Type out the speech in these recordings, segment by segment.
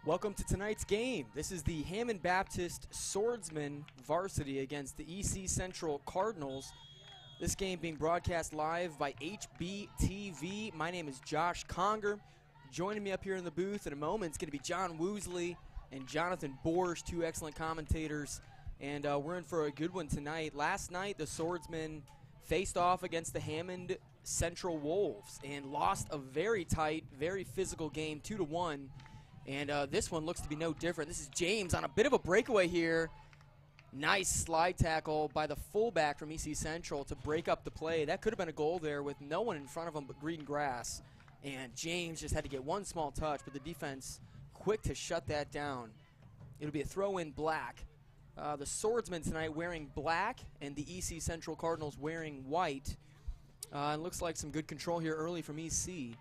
Welcome to tonight's game. This is the Hammond Baptist Swordsman varsity against the EC Central Cardinals. This game being broadcast live by HBTV. My name is Josh Conger. Joining me up here in the booth in a moment is going to be John Woosley and Jonathan Borsch, two excellent commentators. And we're in for a good one tonight. Last night, the Swordsmen faced off against the Hammond Central Wolves and lost a very tight, very physical game, 2-1. And this one looks to be no different. This is James on a bit of a breakaway here. Nice slide tackle by the fullback from EC Central to break up the play. That could have been a goal there with no one in front of him but green grass. And James just had to get one small touch, but the defense quick to shut that down. It'll be a throw-in black. The Swordsmen tonight wearing black and the EC Central Cardinals wearing white. It looks like some good control here early from EC.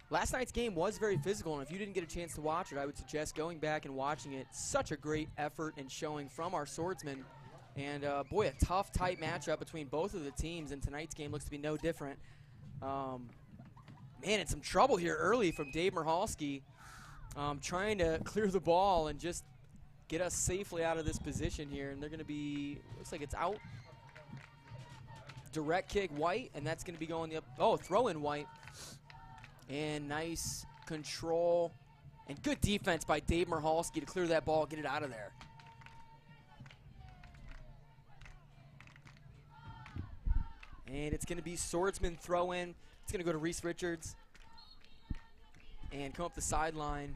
Last night's game was very physical, and if you didn't get a chance to watch it, I would suggest going back and watching it. Such a great effort and showing from our swordsmen. And, boy, a tough, tight matchup between both of the teams, and tonight's game looks to be no different. Man, it's some trouble here early from Dave Merhalski, trying to clear the ball and just get us safely out of this position here. And they're going to be, looks like it's out. Direct kick, White, and that's going to be going the up. Oh, throw in White. And nice control and good defense by Dave Merhalski to clear that ball, get it out of there. And it's going to be Swordsman throw in. It's going to go to Reese Richards and come up the sideline.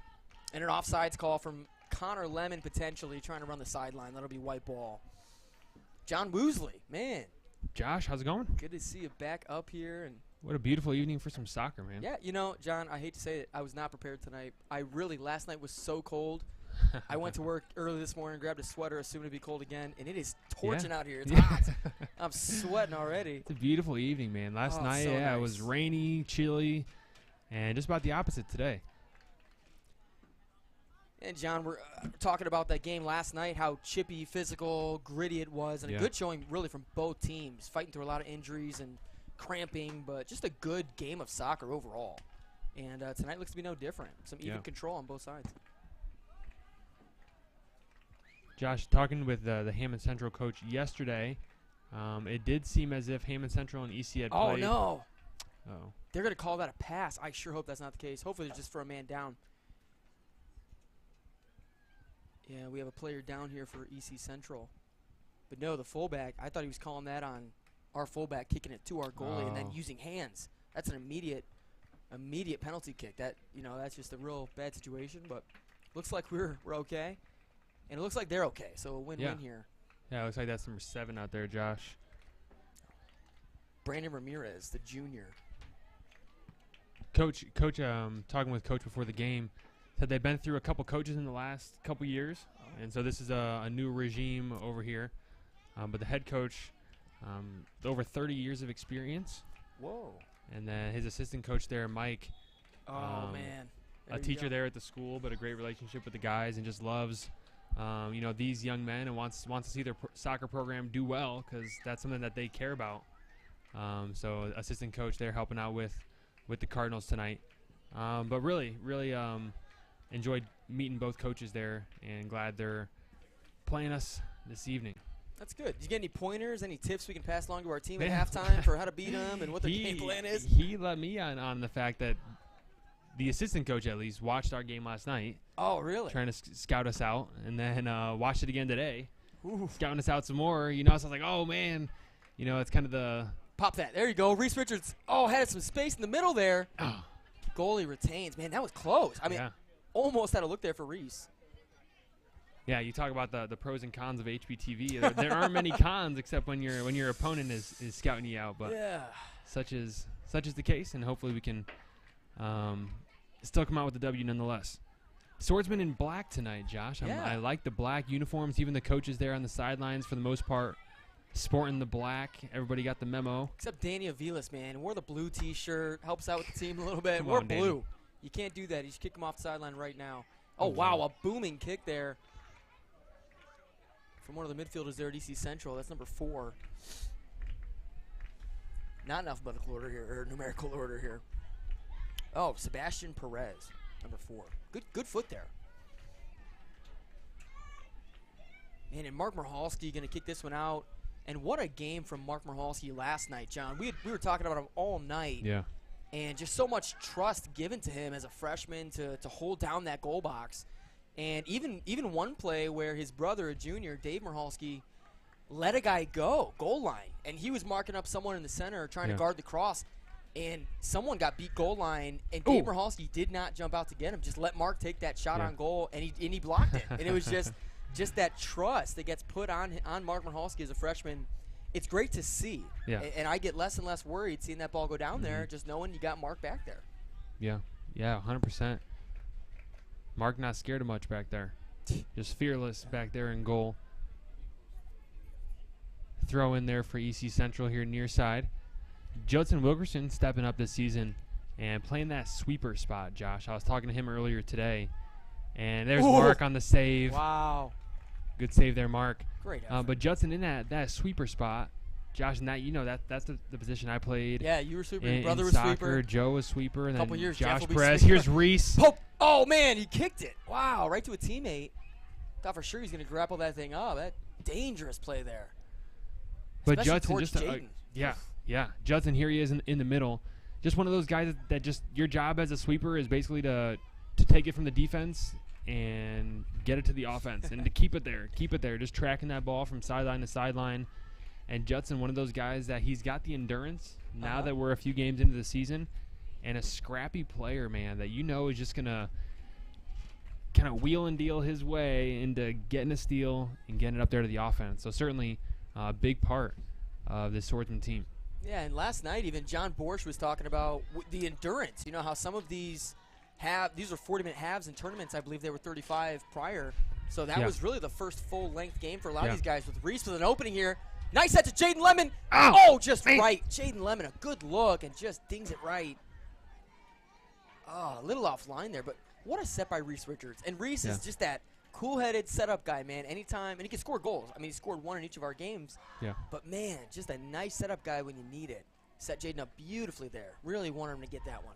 And an offsides call from Connor Lemon potentially trying to run the sideline. That'll be white ball. John Woosley, man. Josh, how's it going? Good to see you back up here. And what a beautiful evening for some soccer, man. yeah, you know, John, I hate to say it, I was not prepared tonight. Last night was so cold. I went to work early this morning, grabbed a sweater, assuming it'd be cold again, and it is torching out here. It's hot. I'm sweating already. It's a beautiful evening, man. Last night, so yeah, nice. It was rainy, chilly, and just about the opposite today. And, John, we're talking about that game last night, how chippy, physical, gritty it was, and a good showing really from both teams, fighting through a lot of injuries and cramping, but just a good game of soccer overall. And tonight looks to be no different. Some even control on both sides. Josh, talking with the Hammond Central coach yesterday, it did seem as if Hammond Central and EC had played. Oh, no. Oh. They're going to call that a pass. I sure hope that's not the case. Hopefully it's just for a man down. Yeah, we have a player down here for EC Central. But no, the fullback, I thought he was calling that on our fullback kicking it to our goalie and then using hands. That's an immediate penalty kick. That, you know, that's just a real bad situation, but looks like we're okay. And it looks like they're okay, so a win-win here. Yeah, it looks like that's number 7 out there, Josh. Brandon Ramirez, the junior. Coach, talking with Coach before the game, said they've been through a couple coaches in the last couple years, and so this is a new regime over here. But the head coach, over 30 years of experience. Whoa. And then his assistant coach there, Mike. Oh, man. A teacher there at the school, but a great relationship with the guys and just loves, you know, these young men and wants to see their soccer program do well because that's something that they care about. So assistant coach there helping out with the Cardinals tonight. But really enjoyed meeting both coaches there and glad they're playing us this evening. That's good. Did you get any pointers, any tips we can pass along to our team at halftime for how to beat them and what their game plan is? He let me on the fact that the assistant coach at least watched our game last night. Oh, really? Trying to scout us out, and then watched it again today. Ooh. Scouting us out some more. You know, so I was like, oh, man. You know, it's kind of the – Pop that. There you go. Reese Richards, had some space in the middle there. Oh. Goalie retains. Man, that was close. I mean, almost had a look there for Reese. Yeah, you talk about the pros and cons of HBTV. There aren't many cons except when your opponent is scouting you out. But such is the case, and hopefully we can still come out with the W nonetheless. Swordsman in black tonight, Josh. I like the black uniforms. Even the coaches there on the sidelines, for the most part, sporting the black. Everybody got the memo. Except Danny Avilas, man. Wore the blue T-shirt. Helps out with the team a little bit. We're blue. Danny. You can't do that. You should kick him off the sideline right now. Oh, wow. A booming kick there from one of the midfielders there at EC Central. That's number 4. Not in alphabetical order here, or numerical order here. Oh, Sebastian Perez, number 4. Good foot there. Man, and Mark Michalski going to kick this one out. And what a game from Mark Michalski last night, John. We were talking about him all night. Yeah. And just so much trust given to him as a freshman to hold down that goal box. And even one play where his brother, a junior, Dave Michalski, let a guy go, goal line. And he was marking up someone in the center trying to guard the cross. And someone got beat goal line, and Dave Michalski did not jump out to get him. Just let Mark take that shot on goal, and he blocked it. And it was just that trust that gets put on Mark Michalski as a freshman. It's great to see. Yeah. And I get less and less worried seeing that ball go down there, just knowing you got Mark back there. Yeah. Yeah, 100%. Mark not scared of much back there. Just fearless back there in goal. Throw in there for EC Central here near side. Judson Wilkerson stepping up this season and playing that sweeper spot, Josh. I was talking to him earlier today. And there's Mark on the save. Wow. Good save there, Mark. Great effort. But Judson in that sweeper spot, Josh, and that's the position I played. Yeah, you were sweeper. Your brother in was soccer. sweeper. Joe was sweeper. And Couple then years, Josh Jeff will be Perez. sweeper. Here's Reese. Oh, man, he kicked it. Wow, right to a teammate. Thought for sure he's going to grapple that thing up. That dangerous play there. But Especially Judson towards Jaden. Yeah. Judson, here he is in the middle. Just one of those guys that just your job as a sweeper is basically to take it from the defense and get it to the offense and to keep it there, just tracking that ball from sideline to sideline. And Judson, one of those guys that he's got the endurance now that we're a few games into the season, and a scrappy player, man, that is just going to kind of wheel and deal his way into getting a steal and getting it up there to the offense. So certainly a big part of the Swordsman team. Yeah, and last night even John Borsch was talking about the endurance. You know how some of these are 40-minute halves in tournaments. I believe they were 35 prior. So that was really the first full-length game for a lot of these guys. With Reese with an opening here. Nice set to Jaden Lemon. Just right. Jaden Lemon, a good look, and just dings it right. A little offline there, but what a set by Reese Richards. And Reese is just that cool-headed setup guy, man. Anytime, and he can score goals. I mean, he scored one in each of our games. Yeah. But, man, just a nice setup guy when you need it. Set Jaden up beautifully there. Really wanted him to get that one.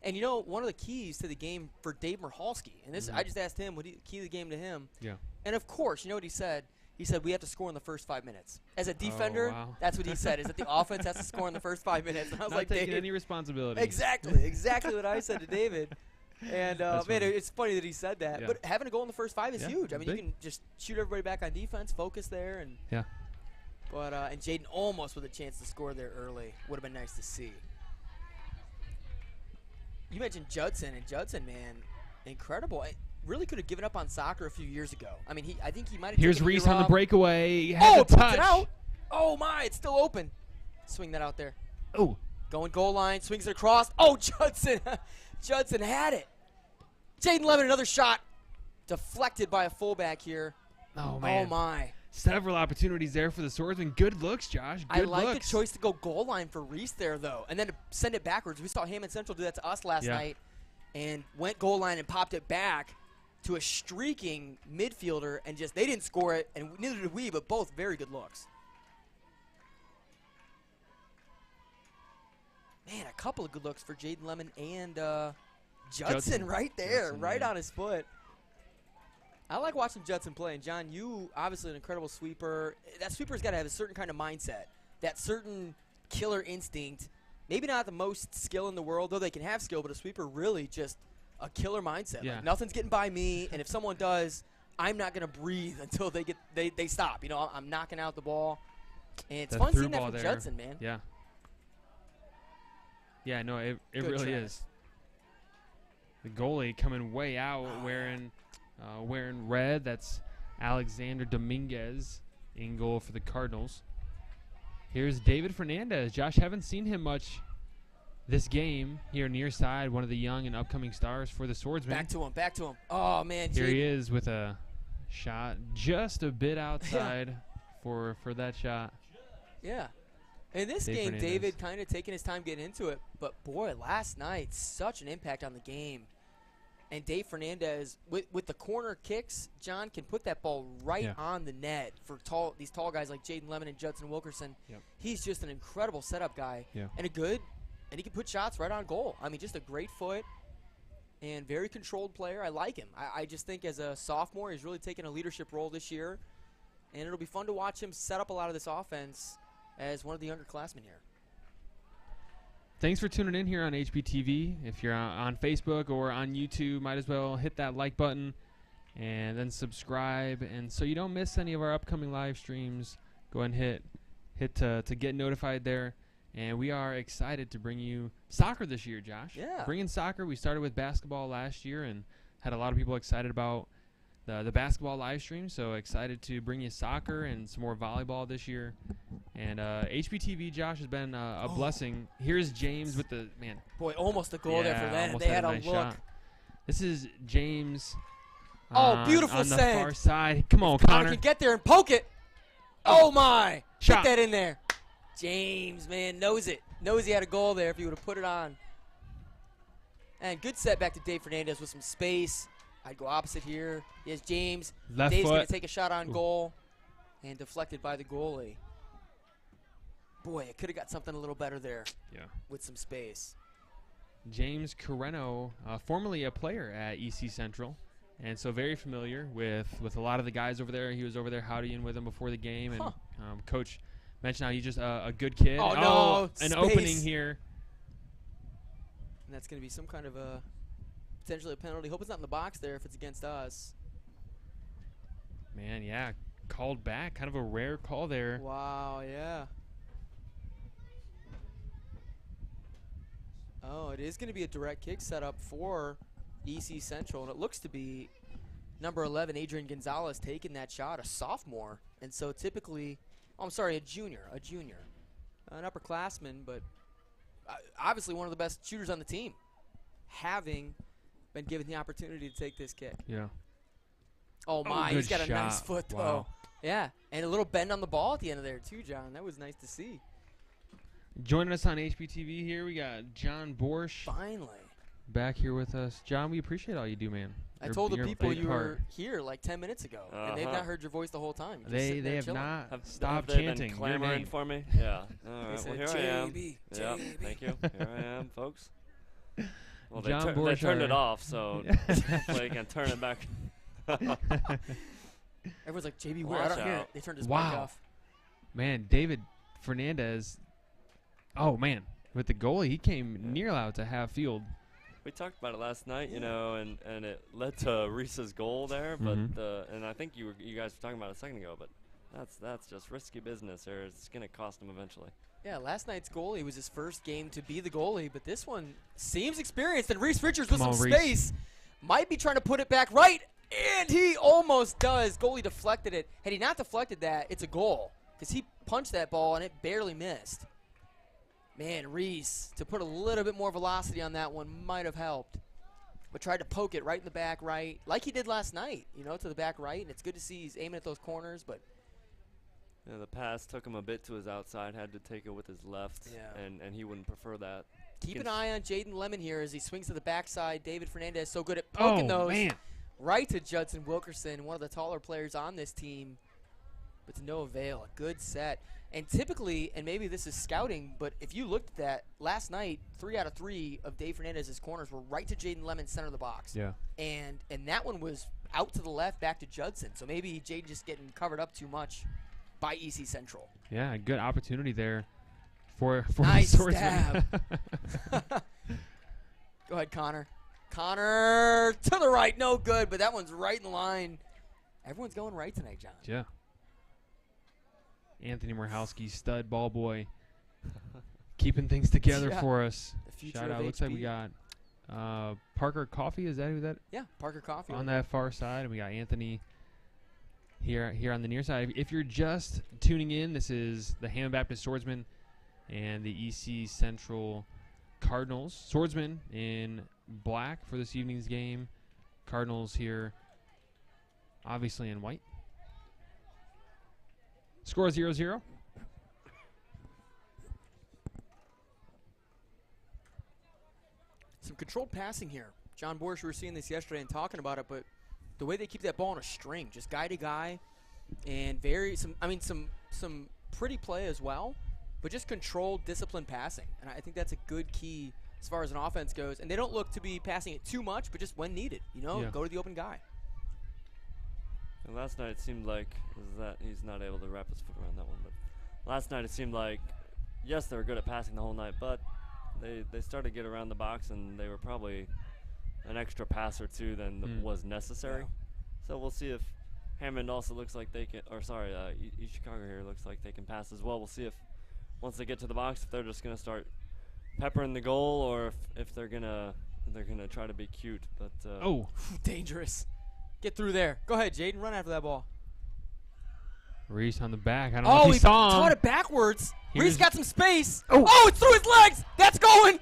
And, one of the keys to the game for Dave Michalski, and this I just asked him, what key to the game to him. Yeah. And, of course, you know what he said? He said we have to score in the first 5 minutes. As a defender, that's what he said, is that the offense has to score in the first 5 minutes. And I was not taking any responsibility. Exactly what I said to David. And, man, it's funny that he said that. Yeah. But having a goal in the first 5 is huge. I mean, you can just shoot everybody back on defense, focus there. And But and Jaden almost with a chance to score there early. Would have been nice to see. You mentioned Judson, and Judson, man, incredible. I really could have given up on soccer a few years ago. I mean, I think he might have. Here's Reese on the breakaway. He had the touch. It out. Oh my, it's still open. Swing that out there. Oh, going goal line, swings it across. Oh, Judson, Judson had it. Jaden Lemon, another shot, deflected by a fullback here. Oh man. Oh my. Several opportunities there for the Swordsman. Good looks, Josh. Good looks. I like the choice to go goal line for Reese there, though, and then to send it backwards. We saw Hammond Central do that to us last night and went goal line and popped it back to a streaking midfielder, and just they didn't score it, and neither did we, but both very good looks. Man, a couple of good looks for Jaden Lemon and Judson right there, right on his foot. I like watching Judson play. And, John, you obviously an incredible sweeper. That sweeper's got to have a certain kind of mindset, that certain killer instinct. Maybe not the most skill in the world, though they can have skill, but a sweeper really just a killer mindset. Yeah. Like, nothing's getting by me, and if someone does, I'm not going to breathe until they stop. I'm knocking out the ball. And it's fun seeing that from Judson, man. Yeah. Yeah, no, it really is. The goalie coming way out wearing red. That's Alexander Dominguez in goal for the Cardinals. Here's David Fernandez. Josh, haven't seen him much this game here near side. One of the young and upcoming stars for the Swordsmen. Back to him. Oh, man. Here he is with a shot just a bit outside for that shot. Yeah. In this game, David kind of taking his time getting into it. But, boy, last night, such an impact on the game. And Dave Fernandez, with the corner kicks, John can put that ball right on the net for these tall guys like Jaden Lemon and Judson Wilkerson. Yep. He's just an incredible setup guy and he can put shots right on goal. I mean, just a great foot and very controlled player. I like him. I just think as a sophomore, he's really taken a leadership role this year. and it'll be fun to watch him set up a lot of this offense as one of the younger classmen here. Thanks for tuning in here on HBTV. If you're on Facebook or on YouTube, might as well hit that like button and then subscribe. And so you don't miss any of our upcoming live streams, go ahead and hit to get notified there. And we are excited to bring you soccer this year, Josh. Yeah. Bringing soccer. We started with basketball last year and had a lot of people excited about the basketball live stream. So excited to bring you soccer and some more volleyball this year. And HBTV, Josh, has been a blessing. Here's James with the, man. Boy, almost a goal there for them. They had a nice look. Shot. This is James. Beautiful on the send. far side. Come on, Connor Connor. can get there and poke it. Oh, my. Shot. Get that in there. James, man, knows it. Knows he had a goal there if he would have put it on. And good set back to Dave Fernandez with some space. I'd go opposite here. Here's James. Left Dave's going foot. to take a shot on goal and deflected by the goalie. Boy, it could have got something a little better there. Yeah. With some space. James Carreno, formerly a player at EC Central, and so very familiar with a lot of the guys over there. He was over there howdying with them before the game, and Coach mentioned how he's just a good kid. Oh, no. An Space. opening here. And that's going to be some kind of a potentially a penalty. Hope it's not in the box there if it's against us. Man, yeah. Called back. Kind of a rare call there. Wow, yeah. Oh, it is going to be a direct kick setup for EC Central, and it looks to be number 11, Adrian Gonzalez, taking that shot, a sophomore. And so typically, a junior, an upperclassman, but obviously one of the best shooters on the team, having been given the opportunity to take this kick. Yeah. Oh, my, he's got a nice foot, though. Wow. Yeah, and a little bend on the ball at the end of there, too, John. That was nice to see. Joining us on HBTV here, we got John Borsch. Finally. Back here with us. John, we appreciate all you do, man. I told the people you were here like 10 minutes ago, and they've not heard your voice the whole time. They have not stopped have they chanting been clamoring for me? Yeah. All right. Well, here I am. Yeah. Thank you. Here I am, folks. Well, they turned it off, so hopefully they can turn it back. Everyone's like, JB, where? I don't hear it. They turned his mic off. Man, David Fernandez. Oh, man. With the goalie, he came near out to half field. We talked about it last night, you know, and it led to Reese's goal there. But and I think you guys were talking about it a second ago. But that's just risky business, or it's going to cost him eventually. Yeah, last night's goalie was his first game to be the goalie, but this one seems experienced. And Reese Richards with some space might be trying to put it back right, and he almost does. Goalie deflected it. Had he not deflected that, it's a goal because he punched that ball and it barely missed. Man, Reese, to put a little bit more velocity on that one might have helped. But tried to poke it right in the back right, like he did last night, you know, to the back right. And it's good to see he's aiming at those corners. But yeah, the pass took him a bit to his outside, had to take it with his left, and he wouldn't prefer that. Keep an eye on Jaden Lemon here as he swings to the backside. David Fernandez so good at poking those right to Judson Wilkerson, one of the taller players on this team. But to no avail, a good set. And typically, and maybe this is scouting, but if you looked at that last night, 3 out of 3 of Dave Fernandez's corners were right to Jaden Lemon, center of the box. Yeah. And that one was out to the left, back to Judson. So maybe Jaden just getting covered up too much by EC Central. Yeah, good opportunity there for nice the Swordsman. stab. Go ahead, Connor. Connor to the right, no good, but that one's right in the line. Everyone's going right tonight, John. Yeah. Anthony Morhowski, stud ball boy, keeping things together for us. Shout out. Looks like we got Parker Coffee. Is that who that? Yeah, Parker Coffee. On that far side, and we got Anthony here on the near side. If you're just tuning in, this is the Hammond Baptist Swordsman and the EC Central Cardinals. Swordsman in black for this evening's game. Cardinals here, obviously in white. Score 0-0. Some controlled passing here. John Borsch, we were seeing this yesterday and talking about it, but the way they keep that ball on a string, just guy to guy, and some pretty play as well, but just controlled, disciplined passing. And I think that's a good key as far as an offense goes. And they don't look to be passing it too much, but just when needed, you know, go to the open guy. And last night it seemed like he's not able to wrap his foot around that one. But last night it seemed like, yes, they were good at passing the whole night, but they started to get around the box, and they were probably an extra pass or two than was necessary. Yeah. So we'll see if Hammond also looks like they can, or sorry, East Chicago here looks like they can pass as well. We'll see if once they get to the box, if they're just gonna start peppering the goal, or if they're gonna try to be cute. But dangerous! Get through there. Go ahead, Jaden. Run after that ball. Reese on the back. I don't know if he saw him. Taught it backwards. Reese got some space. Oh, it's through his legs. That's going.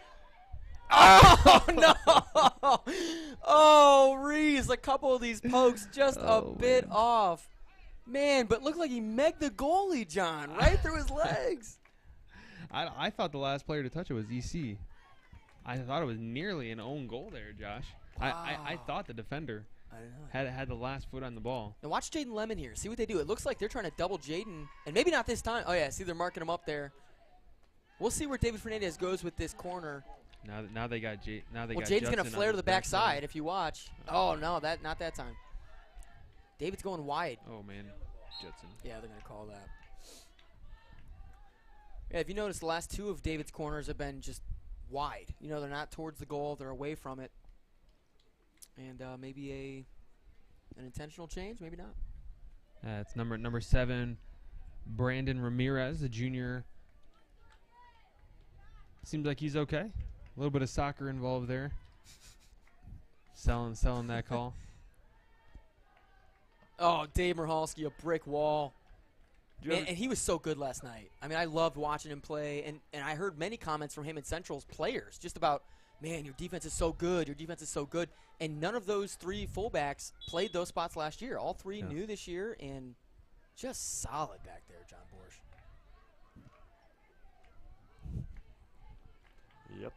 Oh, no. Oh, Reese, a couple of these pokes just a bit off. Man, but looked like he megged the goalie, John, right through his legs. I thought the last player to touch it was EC. I thought it was nearly an own goal there, Josh. Wow. I thought the defender had the last foot on the ball. Now watch Jaden Lemon here. See what they do. It looks like they're trying to double Jaden, and maybe not this time. Oh, yeah, see they're marking him up there. We'll see where David Fernandez goes with this corner. Now they got Jaden. Well, Jaden's going to flare to the backside if you watch. Oh, no, not that time. David's going wide. Oh, man. Judson. Yeah, they're going to call that. Yeah, if you notice, the last two of David's corners have been just wide. You know, they're not towards the goal. They're away from it. And maybe an intentional change, maybe not. It's number 7, Brandon Ramirez, the junior. Seems like he's okay. A little bit of soccer involved there. Selling that call. Oh, Dave Michalski, a brick wall. And he was so good last night. I mean, I loved watching him play, and I heard many comments from him and Central's players just about, man, your defense is so good, your defense is so good. And none of those 3 fullbacks played those spots last year. All 3 new this year, and just solid back there, John Borsch. Yep.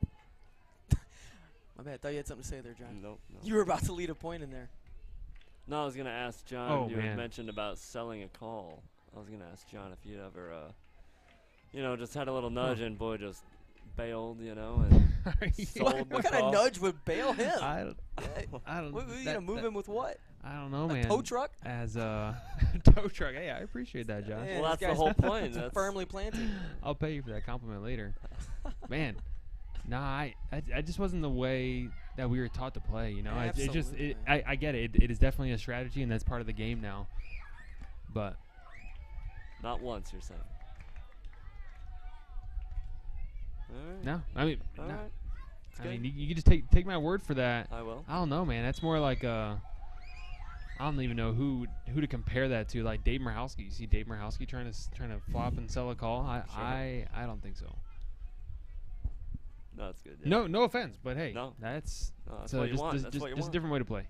My bad. I thought you had something to say there, John. Nope. You were about to lead a point in there. No, I was going to ask John. You had mentioned about selling a call. I was going to ask John if you'd ever, just had a little nudge and boy just bailed, and sold what kind of nudge would bail him? I don't. What, you gonna move him with what? I don't know, man. Tow truck? As a tow truck. Hey, I appreciate that, Josh. Yeah, well, that's the whole point. That's firmly planted. I'll pay you for that compliment later. Man, I just wasn't the way that we were taught to play. I get it. It is definitely a strategy, and that's part of the game now. But not once, you're saying. Right. No, I mean, All no. right. I mean, you can just take my word for that. I will. I don't know, man. That's more like I don't even know who to compare that to. Like Dave Michalski. You see Dave Michalski trying to flop and sell a call. I don't think so. No, that's good. Yeah. No offense, but hey, that's so what you want. Just, that's what you just want. a different way to play.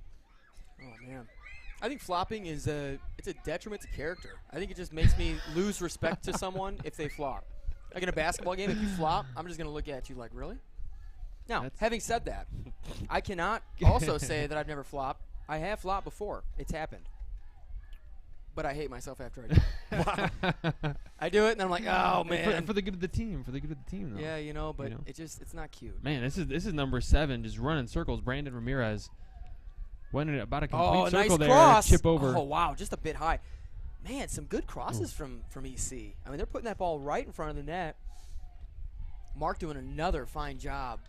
Oh man, I think flopping is it's a detriment to character. I think it just makes me lose respect to someone if they flop. Like in a basketball game, if you flop, I'm just going to look at you like, really? Now, having said that, I cannot also say that I've never flopped. I have flopped before. It's happened. But I hate myself after I do it. I do it, and I'm like, oh, man. For the good of the team. For the good of the team, though. Yeah, but it's not cute. Man, this is number 7, just running circles. Brandon Ramirez went in about a complete circle nice there. Cross. Chip over. Oh, wow, just a bit high. Man, some good crosses from EC. I mean, they're putting that ball right in front of the net. Mark doing another fine job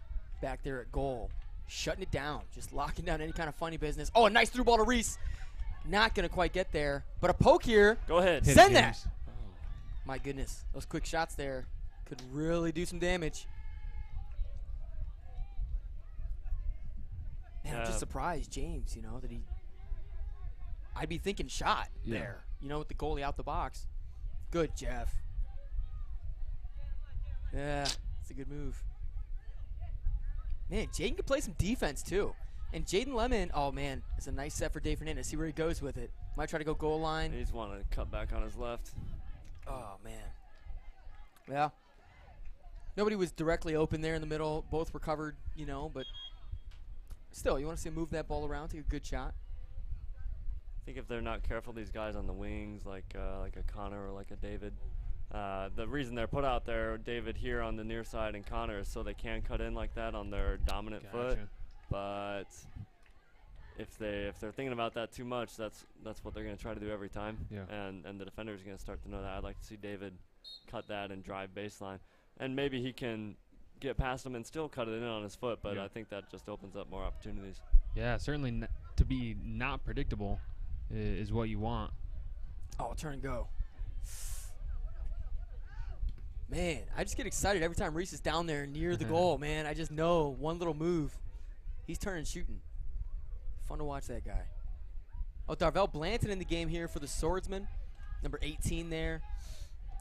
back there at goal. Shutting it down. Just locking down any kind of funny business. Oh, a nice through ball to Reese. Not going to quite get there. But a poke here. Go ahead. Send that. Oh. My goodness. Those quick shots there could really do some damage. Man, I'm just surprised, James, that he – I'd be thinking shot there. With the goalie out the box. Good, Jeff. Yeah, it's a good move. Man, Jaden could play some defense, too. And Jaden Lemon, oh, man, it's a nice set for Dave Fernandez. See where he goes with it. Might try to go goal line. He's wanting to cut back on his left. Oh, man. Yeah. Nobody was directly open there in the middle. Both were covered, but still, you want to see him move that ball around, take a good shot. I think if they're not careful, these guys on the wings, like a Connor or like a David, the reason they're put out there, David here on the near side and Connor, is so they can cut in like that on their dominant foot. But if they're thinking about that too much, that's what they're going to try to do every time. Yeah. And the defenders are going to start to know that. I'd like to see David cut that and drive baseline, and maybe he can get past him and still cut it in on his foot. But I think that just opens up more opportunities. Yeah, certainly to be not predictable is what you want. Oh, turn and go. Man, I just get excited every time Reese is down there near the goal, man. I just know one little move, he's turning shooting. Fun to watch that guy. Oh, Darvell Blanton in the game here for the Swordsman, number 18 there,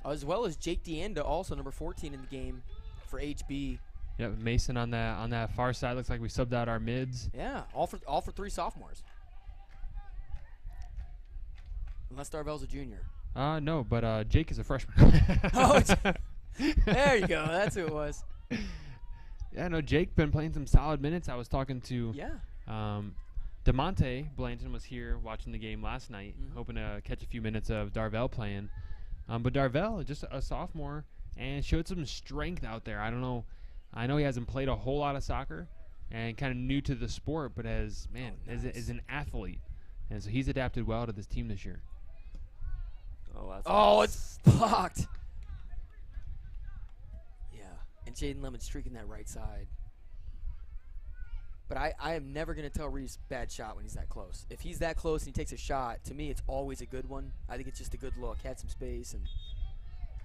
as well as Jake DeAnda, also number 14 in the game for HB. Yeah, Mason on that far side. Looks like we subbed out our mids. Yeah, all for 3 sophomores. Unless Darvell's a junior. No, but Jake is a freshman. Oh, there you go. That's who it was. Yeah, no, Jake been playing some solid minutes. I was talking to DeMonte Blanton was here watching the game last night, hoping to catch a few minutes of Darvell playing. But Darvell, just a sophomore, and showed some strength out there. I don't know. I know he hasn't played a whole lot of soccer and kind of new to the sport, but is an athlete. And so he's adapted well to this team this year. Oh, it's blocked. Yeah, and Jaden Lemon streaking that right side. But I am never going to tell Reese bad shot when he's that close. If he's that close and he takes a shot, to me it's always a good one. I think it's just a good look. Had some space, and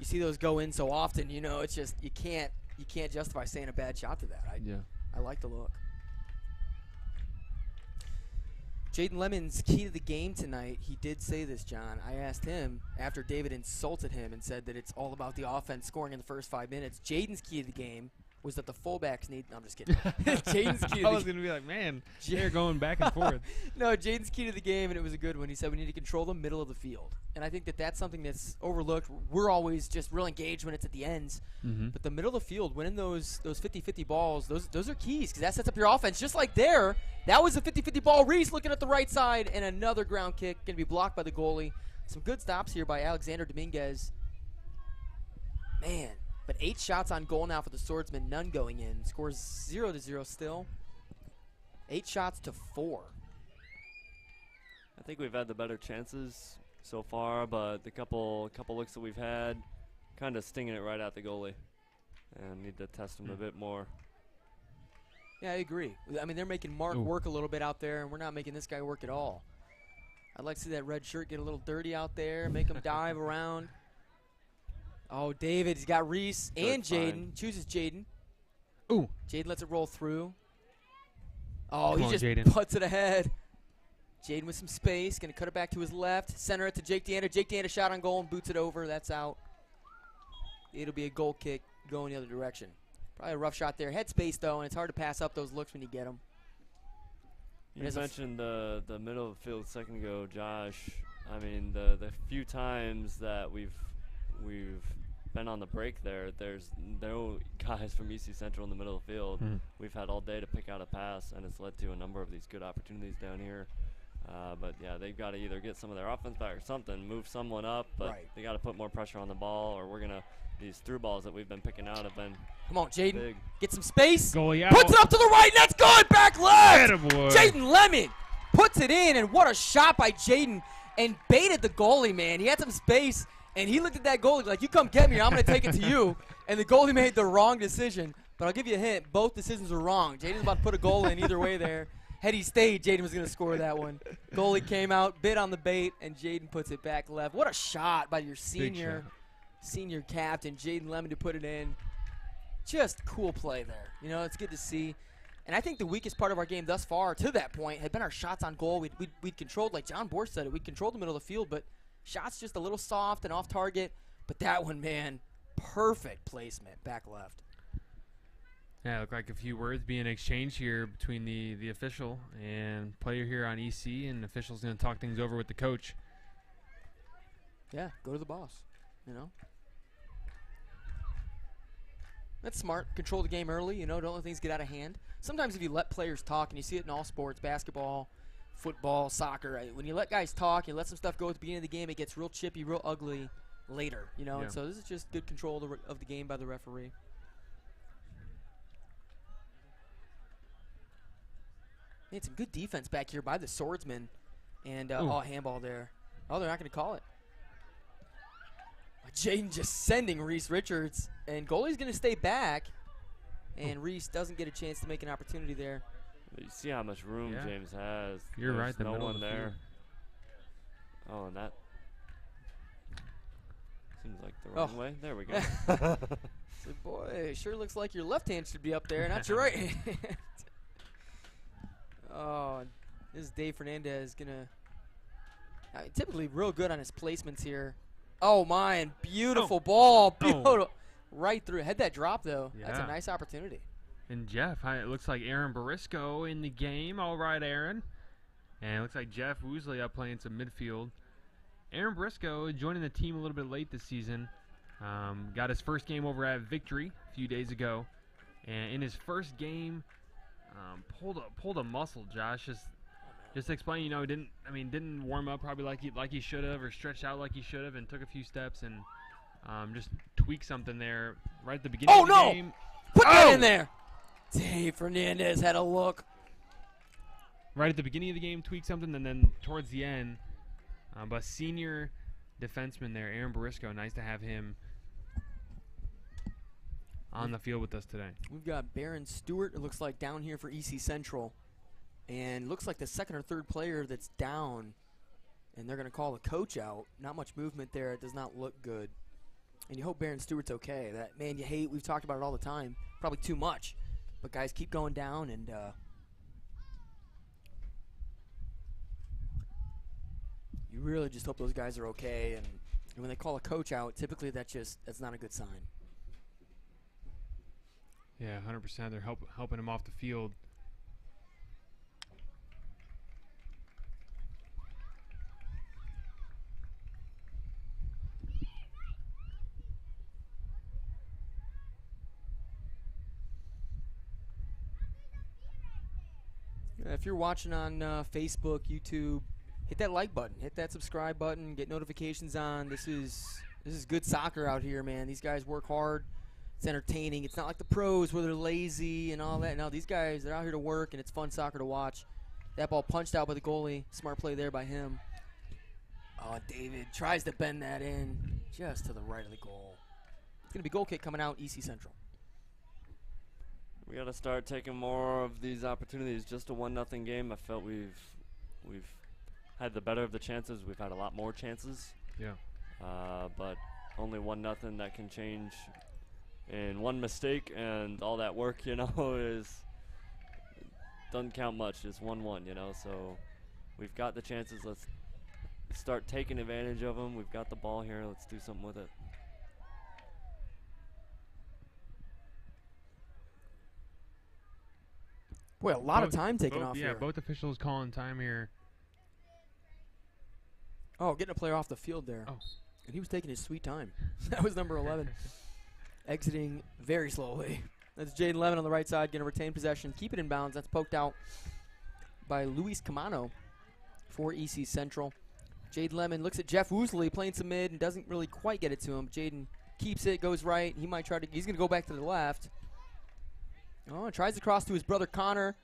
you see those go in so often. You know, it's just you can't justify saying a bad shot to that. I like the look. Jaden Lemon's key to the game tonight, he did say this, John. I asked him after David insulted him and said that it's all about the offense scoring in the first 5 minutes. Jaden's key to the game was that the fullbacks need – no, I'm just kidding. Jaden's key to the game. I was going to be like, man, they're going back and forth. No, Jaden's key to the game, and it was a good one. He said we need to control the middle of the field. And I think that that's something that's overlooked. We're always just real engaged when it's at the ends. But the middle of the field, winning those 50-50 balls, those are keys because that sets up your offense. Just like there, that was a 50-50 ball. Reese looking at the right side, and another ground kick going to be blocked by the goalie. Some good stops here by Alexander Dominguez. Man. But 8 shots on goal now for the Swordsman, none going in. Scores 0-0 still. 8 shots to 4. I think we've had the better chances so far, but the couple looks that we've had, kind of stinging it right at the goalie, and need to test him a bit more. Yeah, I agree. I mean, they're making Mark work a little bit out there, and we're not making this guy work at all. I'd like to see that red shirt get a little dirty out there, make him dive around. Oh, David, he's got Reese and Jaden. Chooses Jaden. Ooh. Jaden lets it roll through. Oh, Come he on, just Jaden. puts it ahead. Jaden with some space. Going to cut it back to his left. Center it to Jake DeAnda. Jake DeAnda shot on goal and boots it over. That's out. It'll be a goal kick going the other direction. Probably a rough shot there. Head space, though, and it's hard to pass up those looks when you get them. You mentioned the middle of the field a second ago, Josh. I mean, the few times that we've been on the break there, there's no guys from EC Central in the middle of the field. We've had all day to pick out a pass, and it's led to a number of these good opportunities down here. But, yeah, they've got to either get some of their offense back or something, move someone up, but they got to put more pressure on the ball, or we're going to – these through balls that we've been picking out have been Come on, Jaden. big. Get some space. Goalie out. Puts it up to the right, and that's good. Back left. Attaboy. Jaden Lemon puts it in, and what a shot by Jaden, and baited the goalie, man. He had some space, and he looked at that goalie like, you come get me, or I'm going to take it to you. And the goalie made the wrong decision. But I'll give you a hint. Both decisions were wrong. Jaden's about to put a goal in either way there. Had he stayed, Jaden was going to score that one. Goalie came out, bit on the bait, and Jaden puts it back left. What a shot by your senior captain, Jaden Lemon, to put it in. Just cool play there. You know, it's good to see. And I think the weakest part of our game thus far to that point had been our shots on goal. We'd controlled, like John Borsch said it, we controlled the middle of the field, but shots just a little soft and off target. But that one, man, perfect placement, back left. Yeah, it looked like a few words being exchanged here between the official and player here on EC, and the official's going to talk things over with the coach. Yeah, go to the boss, you know. That's smart. Control the game early, you know, don't let things get out of hand. Sometimes if you let players talk, and you see it in all sports, basketball, football, soccer, right? When you let guys talk, you let some stuff go at the beginning of the game, it gets real chippy, real ugly later, you know. Yeah. And so this is just good control of the game by the referee. Had some good defense back here by the Swordsman. And, handball there. Oh, they're not going to call it. Jaden just sending Reese Richards. And goalie's going to stay back. And Reese doesn't get a chance to make an opportunity there. You see how much room James has. You're right. No one there. Oh, and that seems like the wrong way. There we go. So, boy, sure looks like your left hand should be up there, not your right hand. Oh, this is Dave Fernandez going to typically real good on his placements here. Oh, my, beautiful ball. Beautiful. Right through. Had that drop, though. Yeah. That's a nice opportunity. And Jeff, it looks like Aaron Barisco in the game. All right, Aaron. And it looks like Jeff Woosley up playing some midfield. Aaron Barisco joining the team a little bit late this season. Got his first game over at Victory a few days ago. And in his first game, pulled a muscle, Josh. Just to explain, didn't warm up probably like he should have, or stretched out like he should have, and took a few steps and just tweaked something there right at the beginning of the game. Put that in there. Dave Fernandez had a look. Right at the beginning of the game, tweaked something, and then towards the end. But senior defenseman there, Aaron Barisco, nice to have him on the field with us today. We've got Baron Stewart, it looks like, down here for EC Central. And looks like the second or third player that's down. And they're going to call the coach out. Not much movement there. It does not look good. And you hope Baron Stewart's okay. That man you hate, we've talked about it all the time. Probably too much. But guys, keep going down, and you really just hope those guys are okay. And when they call a coach out, typically that's not a good sign. Yeah, 100%. They're helping him off the field. If you're watching on Facebook, YouTube, hit that like button, hit that subscribe button, get notifications on. This is good soccer out here, man. These guys work hard. It's entertaining. It's not like the pros where they're lazy and all that. No, these guys, they're out here to work, and it's fun soccer to watch. That ball punched out by the goalie. Smart play there by him. Oh, David tries to bend that in just to the right of the goal. It's going to be goal kick coming out, EC Central. We got to start taking more of these opportunities. Just a 1-0 game. I felt we've had the better of the chances. We've had a lot more chances. Yeah. But only 1-0 that can change in one mistake, and all that work, doesn't count much. It's 1-1, So we've got the chances. Let's start taking advantage of them. We've got the ball here. Let's do something with it. Boy, a lot of time taken off here. Yeah, both officials calling time here. Oh, getting a player off the field there. Oh. And he was taking his sweet time. That was number 11. Exiting very slowly. That's Jaden Lemon on the right side, going to retain possession. Keep it in bounds. That's poked out by Luis Camano for EC Central. Jaden Lemon looks at Jeff Woosley playing some mid and doesn't really quite get it to him. Jaden keeps it, goes right. He might try to. He's going to go back to the left. Oh, tries to cross to his brother Connor.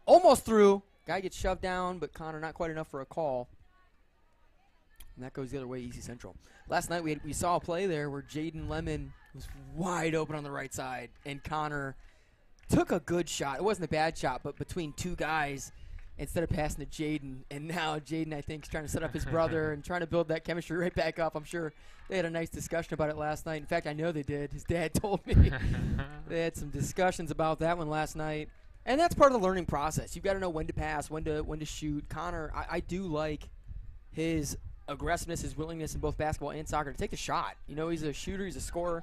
Almost through. Guy gets shoved down, but Connor not quite enough for a call. And that goes the other way, EC Central. Last night we saw a play there where Jaden Lemon was wide open on the right side, and Connor took a good shot. It wasn't a bad shot, but between two guys instead of passing to Jaden. And now Jaden, I think, is trying to set up his brother and trying to build that chemistry right back up. I'm sure they had a nice discussion about it last night. In fact, I know they did. His dad told me they had some discussions about that one last night. And that's part of the learning process. You've got to know when to pass, when to shoot. Connor, I do like his aggressiveness, his willingness in both basketball and soccer to take the shot. He's a shooter, he's a scorer,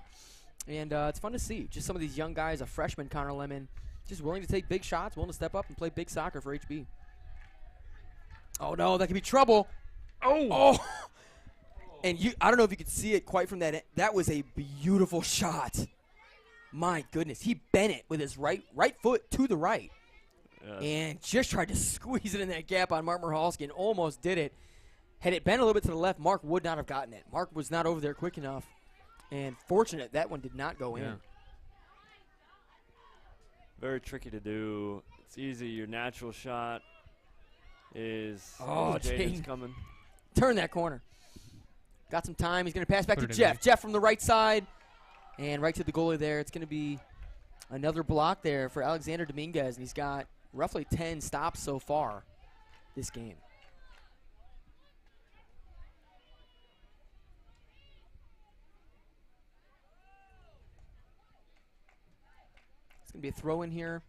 and it's fun to see. Just some of these young guys, a freshman, Connor Lemon, just willing to take big shots, willing to step up and play big soccer for HB. Oh, no, that could be trouble. Oh. And I don't know if you could see it quite from that end. That was a beautiful shot. My goodness, he bent it with his right foot to the right. And just tried to squeeze it in that gap on Mark Michalski and almost did it. Had it been a little bit to the left, Mark would not have gotten it. Mark was not over there quick enough. And fortunate that one did not go in. Very tricky to do. It's easy. Your natural shot is Jaden's coming. Turn that corner. Got some time. He's going to pass back to Jeff. Jeff from the right side. And right to the goalie there. It's going to be another block there for Alexander Dominguez. And he's got roughly 10 stops so far this game. It's going to be a throw in here.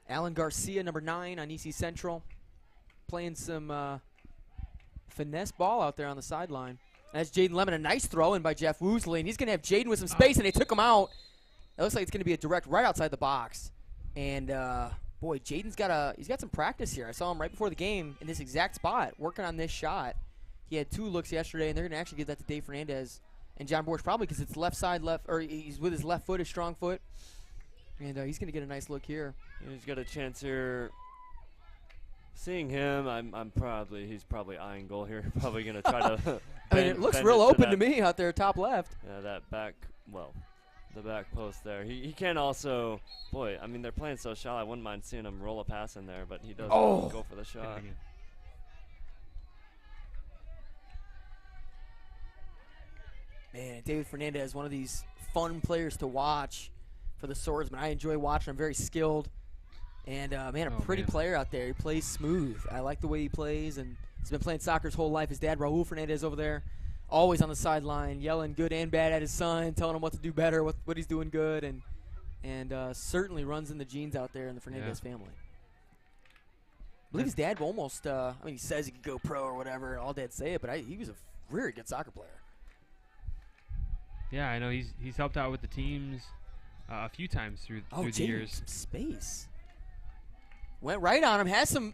Alan Garcia, number 9 on EC Central. Playing some finesse ball out there on the sideline. That's Jaden Lemon, a nice throw in by Jeff Woosley, and he's going to have Jaden with some space, and they took him out. It looks like it's going to be a direct right outside the box. And, boy, Jaden's got some practice here. I saw him right before the game in this exact spot, working on this shot. He had 2 looks yesterday, and they're going to actually give that to Dave Fernandez and John Borsch, probably because it's left side, or he's with his left foot, his strong foot. And he's going to get a nice look here. He's got a chance here. Seeing him, he's probably eyeing goal here. Probably going to try to. I mean, it looks real open to me out there, top left. Yeah, that back. Well, the back post there. He can also. Boy, I mean, they're playing so shallow. I wouldn't mind seeing him roll a pass in there, but he does go for the shot. Man, David Fernandez, one of these fun players to watch for the Swordsmen. I enjoy watching him. Very skilled. And, man, a pretty player out there. He plays smooth. I like the way he plays, and he's been playing soccer his whole life. His dad, Raul Fernandez, over there, always on the sideline, yelling good and bad at his son, telling him what to do better, what he's doing good, and certainly runs in the genes out there in the Fernandez family. I believe his dad almost, he says he could go pro or whatever. All dads say it, but he was a very good soccer player. Yeah, I know he's helped out with the teams a few times through the years. Some space. Went right on him, has some,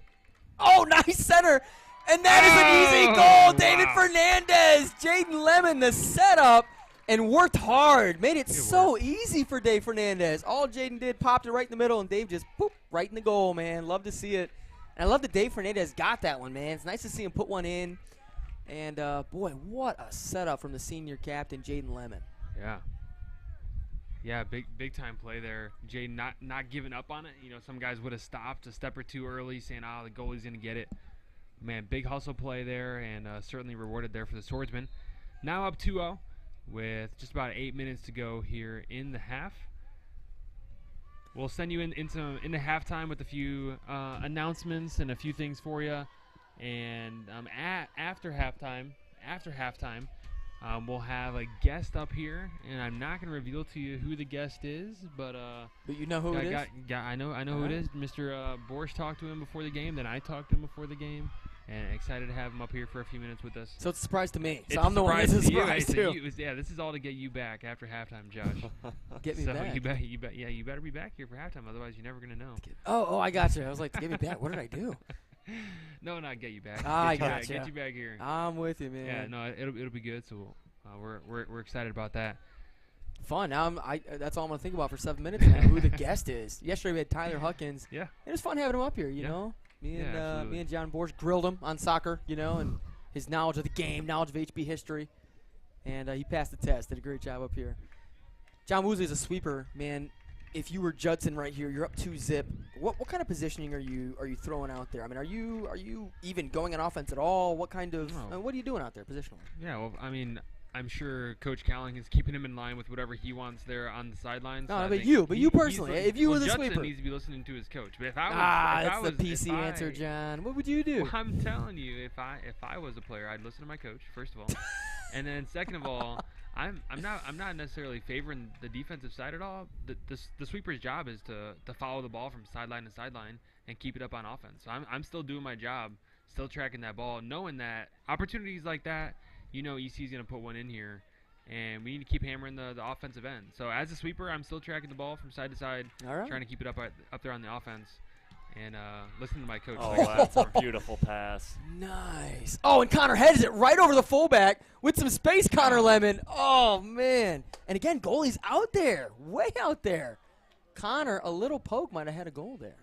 nice center, and that is an easy goal. David Fernandez, Jaden Lemon, the setup, and worked hard. Made it so easy for Dave Fernandez. All Jaden did, popped it right in the middle, and Dave just, right in the goal, man. Love to see it. And I love that Dave Fernandez got that one, man. It's nice to see him put one in. And, boy, what a setup from the senior captain, Jaden Lemon. Yeah. Yeah, big time play there. Jaden not giving up on it. You know, some guys would have stopped a step or two early, saying, the goalie's going to get it. Man, big hustle play there, and certainly rewarded there for the Swordsman. Now up 2-0 with just about 8 minutes to go here in the half. We'll send you into halftime with a few announcements and a few things for you. And after halftime, we'll have a guest up here, and I'm not going to reveal to you who the guest is, but you know who it is? I know who it is. Mr. Borsch talked to him before the game, then I talked to him before the game, and excited to have him up here for a few minutes with us. So it's a surprise to me. So I'm the one that's a surprise too. This is all to get you back after halftime, Josh. Get me back. You better be back here for halftime, otherwise you're never going to know. I got you. I was like, to get me back. What did I do? No, not get you back. I got you. Get you back here. I'm with you, man. Yeah, no, it'll be good. So we're excited about that. Fun. Now that's all I'm gonna think about for 7 minutes now. Who the guest is? Yesterday we had Tyler Huckins. Yeah. It was fun having him up here. You know, me and John Borsch grilled him on soccer. You know, and his knowledge of the game, knowledge of HB history, and he passed the test. Did a great job up here. John Woosley is a sweeper, man. If you were Judson right here, you're up 2-0. What kind of positioning are you throwing out there? I mean, are you even going on offense at all? What kind of what are you doing out there positionally? Yeah, well, I mean, I'm sure Coach Cowling is keeping him in line with whatever he wants there on the sidelines. No, but you personally, if you were the Judson sweeper, needs to be listening to his coach. But if I was, that's the PC answer, John. What would you do? Well, I'm telling you, if I was a player, I'd listen to my coach first of all, and then second of all. I'm not necessarily favoring the defensive side at all. The sweeper's job is to follow the ball from sideline to sideline and keep it up on offense. So I'm still doing my job, still tracking that ball, knowing that opportunities like that, EC's going to put one in here, and we need to keep hammering the offensive end. So as a sweeper, I'm still tracking the ball from side to side, trying to keep it up there on the offense. And listen to my coach. Oh, that's a beautiful pass. Nice. Oh, and Connor heads it right over the fullback with some space, Connor Lemon. Oh, man. And again, goalie's out there, way out there. Connor, a little poke, might have had a goal there.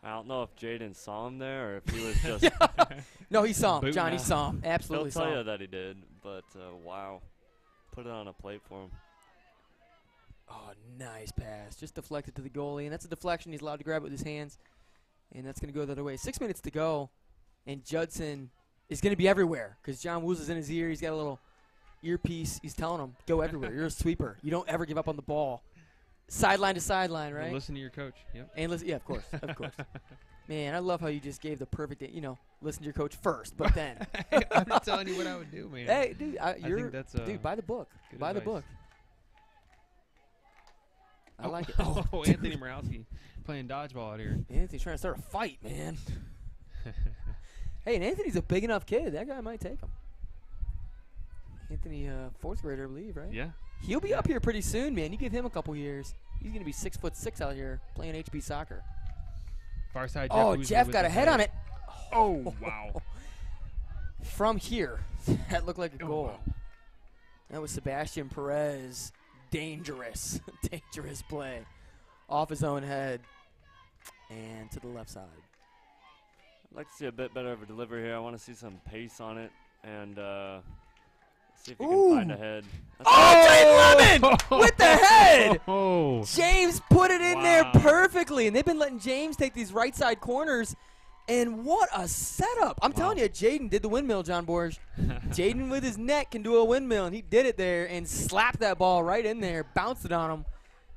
I don't know if Jaden saw him there or if he was just. No, he saw him. Johnny saw him. Absolutely saw him. He'll tell you that he did, but wow. Put it on a plate for him. Oh, nice pass. Just deflected to the goalie, and that's a deflection. He's allowed to grab it with his hands, and that's going to go the other way. 6 minutes to go, and Judson is going to be everywhere because John Woos is in his ear. He's got a little earpiece. He's telling him, go everywhere. You're a sweeper. You don't ever give up on the ball. Sideline to sideline, right? Well, listen to your coach. Yep. And listen, yeah, of course, of course. Man, I love how you just gave the perfect, listen to your coach first, but then. I'm not telling you what I would do, man. Hey, dude, I think that's dude, buy the book. Buy the book. I like it. Oh, Anthony Morawski playing dodgeball out here. Anthony's trying to start a fight, man. Hey, and Anthony's a big enough kid. That guy might take him. Anthony, fourth grader, I believe, right? Yeah. He'll be up here pretty soon, man. You give him a couple years. He's going to be 6'6" out here playing HB soccer. Far side. Oh, Jeff got a head on it. Oh, wow. From here, that looked like a goal. Wow. That was Sebastian Perez. Dangerous play. Off his own head and to the left side. I'd like to see a bit better of a delivery here. I want to see some pace on it and see if you can find a head. Jane Lemon with the head. Oh. James put it in there perfectly, and they've been letting James take these right side corners. And what a setup. I'm telling you, Jaden did the windmill, John Borge. Jaden with his neck can do a windmill, and he did it there and slapped that ball right in there, bounced it on him.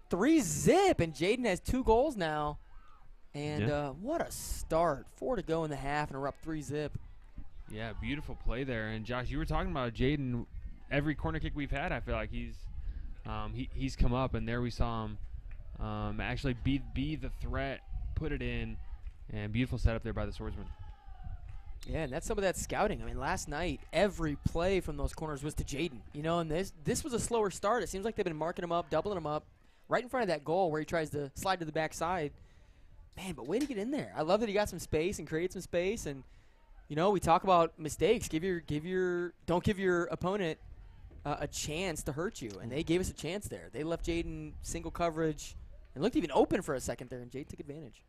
3-zip, and Jaden has 2 goals now. And what a start. 4 to go in the half, and we're up 3-zip. Yeah, beautiful play there. And, Josh, you were talking about Jaden. Every corner kick we've had, I feel like he's come up, and there we saw him actually be the threat, put it in. And beautiful setup there by the Swordsman. Yeah, and that's some of that scouting. I mean, last night, every play from those corners was to Jaden. And this was a slower start. It seems like they've been marking him up, doubling him up, right in front of that goal where he tries to slide to the backside. Man, but way to get in there. I love that he got some space and created some space. And, we talk about mistakes. Don't give your opponent a chance to hurt you. And they gave us a chance there. They left Jaden single coverage and looked even open for a second there, and Jaden took advantage.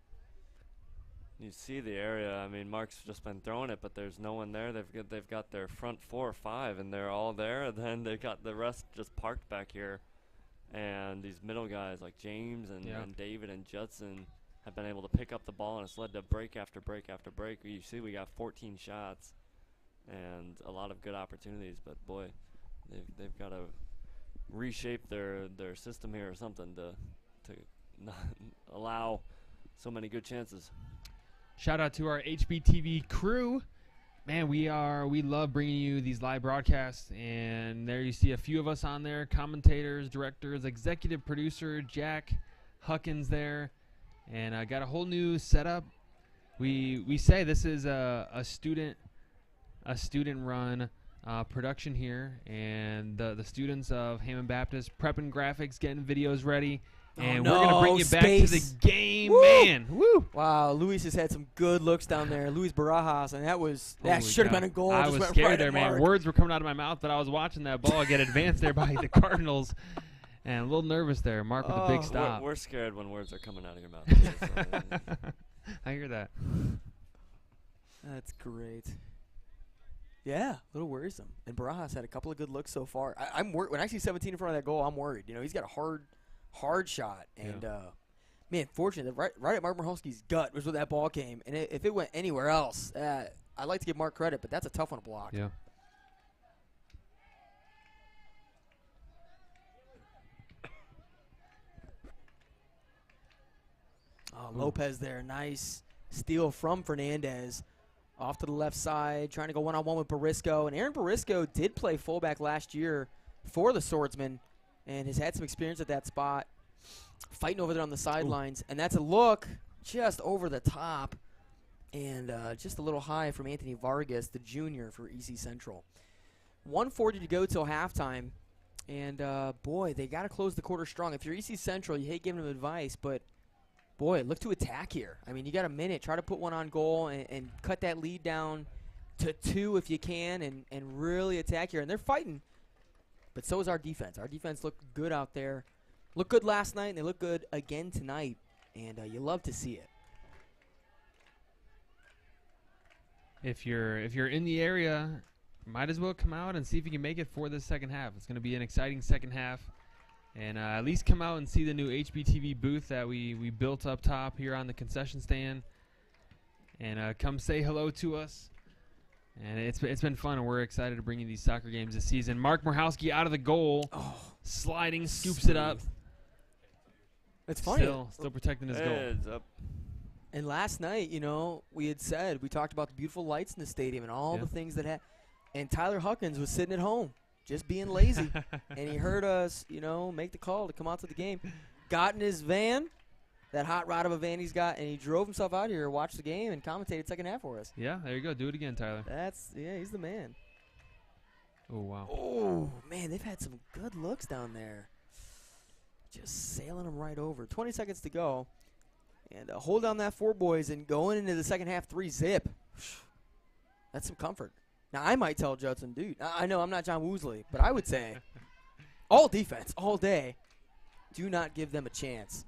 You see the area. I mean, Mark's just been throwing it, but there's no one there. They've got their front 4 or 5, and they're all there. And then they've got the rest just parked back here. And these middle guys like James and David and Judson have been able to pick up the ball, and it's led to break after break after break. You see we got 14 shots and a lot of good opportunities. But, boy, they've got to reshape their system here or something to not allow so many good chances. Shout out to our HBTV crew. Man, we love bringing you these live broadcasts, and there you see a few of us on there, commentators, directors, executive producer Jack Huckins there, and I got a whole new setup. We say this is a student run production here, and the students of Hammond Baptist prepping graphics, getting videos ready. And we're going to bring you back to the game, man. Woo! Wow, Luis has had some good looks down there. Luis Barajas, and that should have been a goal. I was scared there, man. Words were coming out of my mouth, but I was watching that ball get advanced there by the Cardinals. And a little nervous there. Mark with a big stop. We're scared when words are coming out of your mouth. I hear that. That's great. Yeah, a little worrisome. And Barajas had a couple of good looks so far. I'm worried. When I see 17 in front of that goal, I'm worried. He's got a hard shot, and man, fortunately, right at Mark Marholski's gut was where that ball came. And if it went anywhere else, I'd like to give Mark credit, but that's a tough one to block. Yeah. Lopez there, nice steal from Fernandez, off to the left side, trying to go one-on-one with Barisco. And Aaron Barisco did play fullback last year for the Swordsman, and has had some experience at that spot, fighting over there on the sidelines. And that's a look just over the top, and just a little high from Anthony Vargas, the junior for EC Central. 1:40 to go till halftime, and boy, they got to close the quarter strong. If you're EC Central, you hate giving them advice, but boy, look to attack here. I mean, you got a minute. Try to put one on goal and cut that lead down to 2 if you can, and really attack here. And they're fighting. But so is our defense. Our defense looked good out there. Looked good last night, and they look good again tonight. And you love to see it. If you're in the area, might as well come out and see if you can make it for this second half. It's going to be an exciting second half. and at least come out and see the new HBTV booth that we built up top here on the concession stand, and come say hello to us. And it's been fun, and we're excited to bring you these soccer games this season. Mark Morhowski out of the goal, sliding, scoops it up. It's funny. Still protecting his goal. It's up. And last night, we talked about the beautiful lights in the stadium and all the things that and Tyler Huckins was sitting at home just being lazy. And he heard us, make the call to come out to the game. Got in his van, that hot rod of a van he's got, and he drove himself out here, watched the game, and commentated second half for us. Yeah, there you go. Do it again, Tyler. He's the man. Oh, wow. Oh, man, they've had some good looks down there. Just sailing them right over. 20 seconds to go. And hold down that 4, boys, and going into the second half 3-zip. That's some comfort. Now, I might tell Judson, dude, I know I'm not John Woosley, but I would say all defense, all day, do not give them a chance.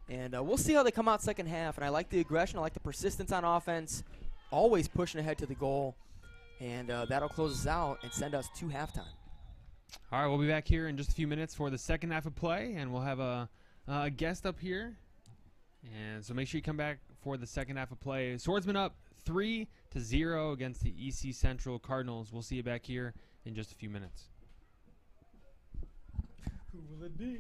And we'll see how they come out second half. And I like the aggression. I like the persistence on offense, always pushing ahead to the goal. And that'll close us out and send us to halftime. All right, we'll be back here in just a few minutes for the second half of play, and we'll have a guest up here. And so make sure you come back for the second half of play. Swordsman up 3-0 against the EC Central Cardinals. We'll see you back here in just a few minutes. Who will it be?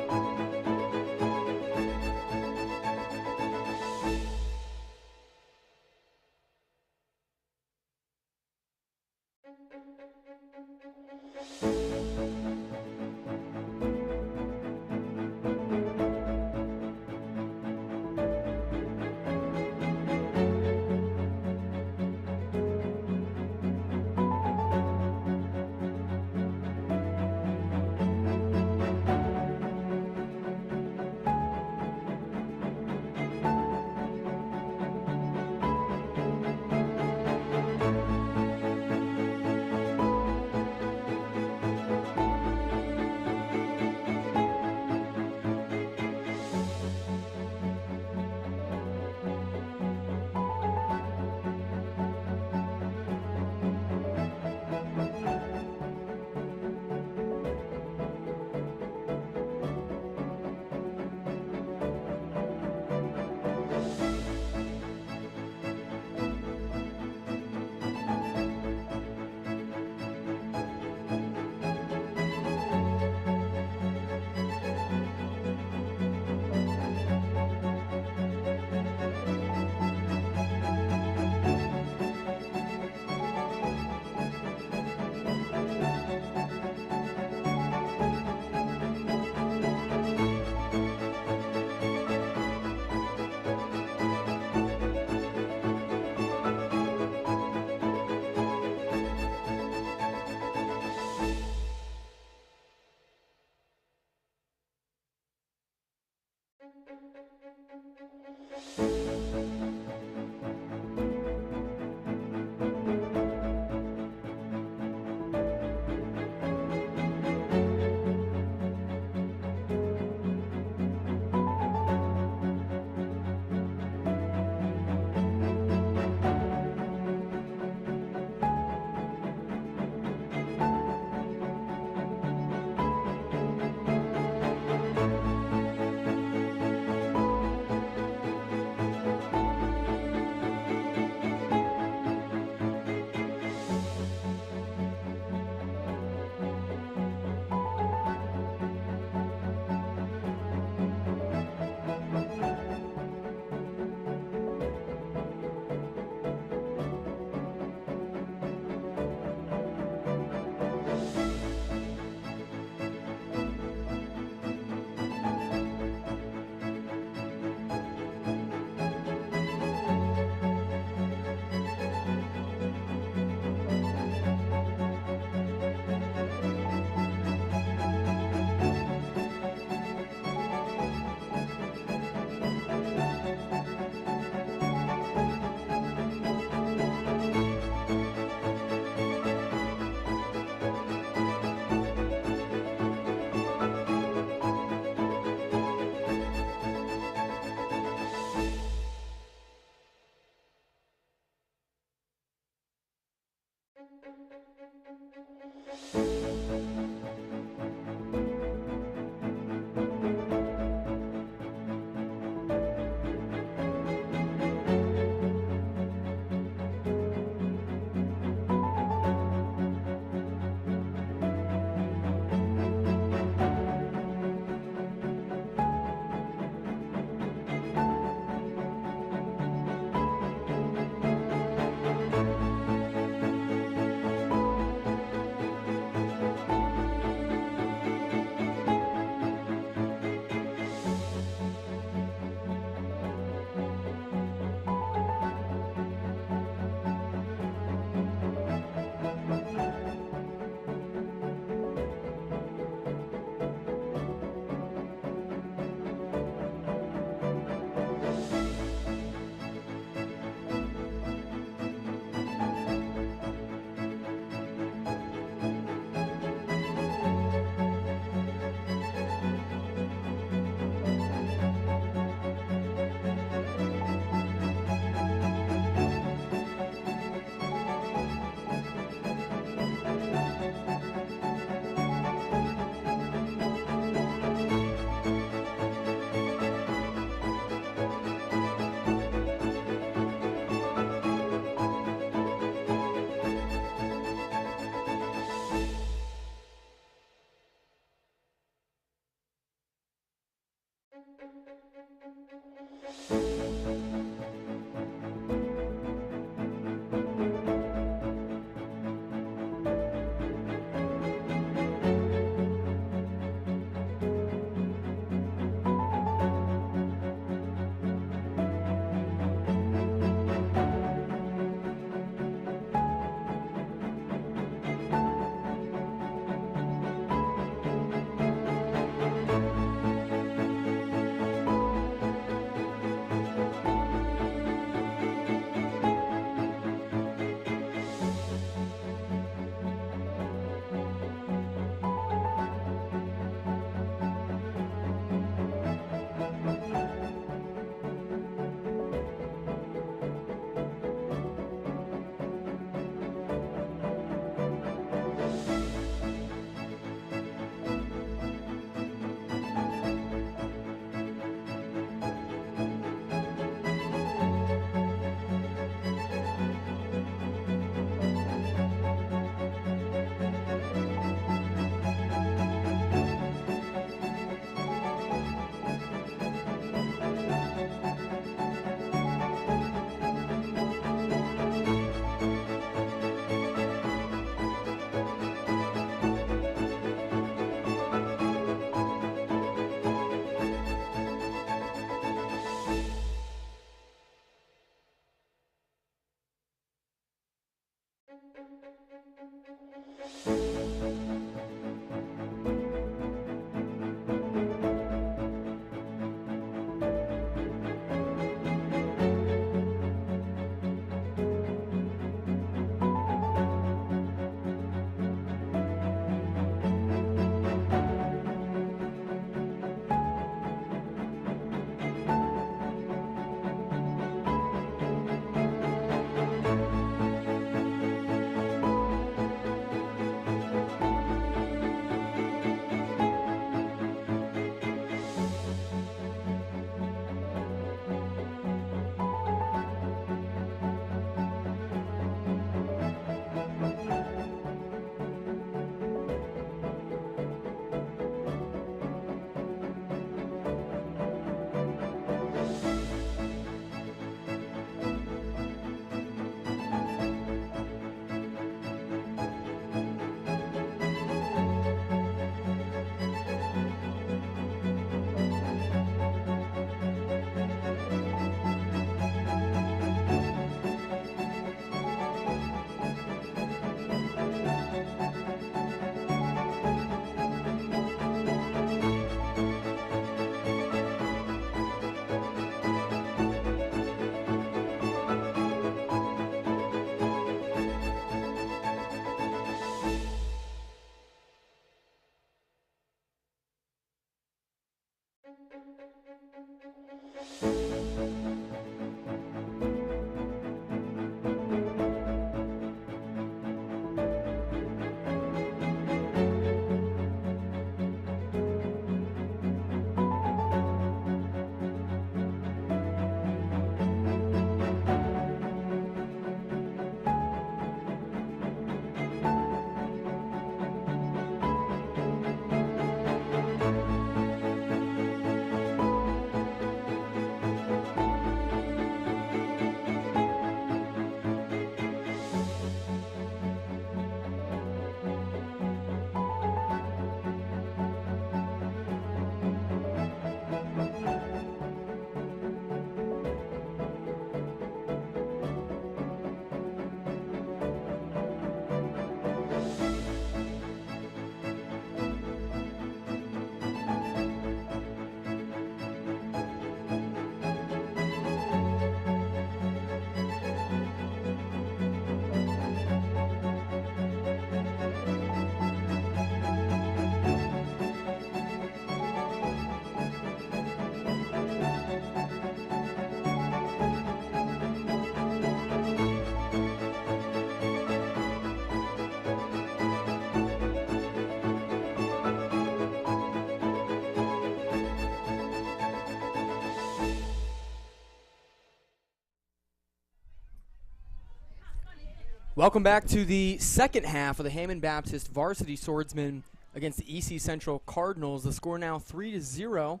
Welcome back to the second half of the Hammond Baptist varsity swordsmen against the EC Central Cardinals. The score now 3-0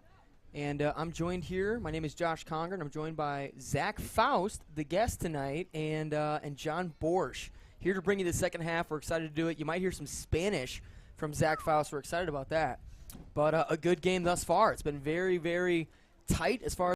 And I'm joined here. My name is Josh Conger, and I'm joined by Zach Faust, the guest tonight, and John Borsch. Here to bring you the second half. We're excited to do it. You might hear some Spanish from Zach Faust. We're excited about that. But a good game thus far. It's been very, very tight as far as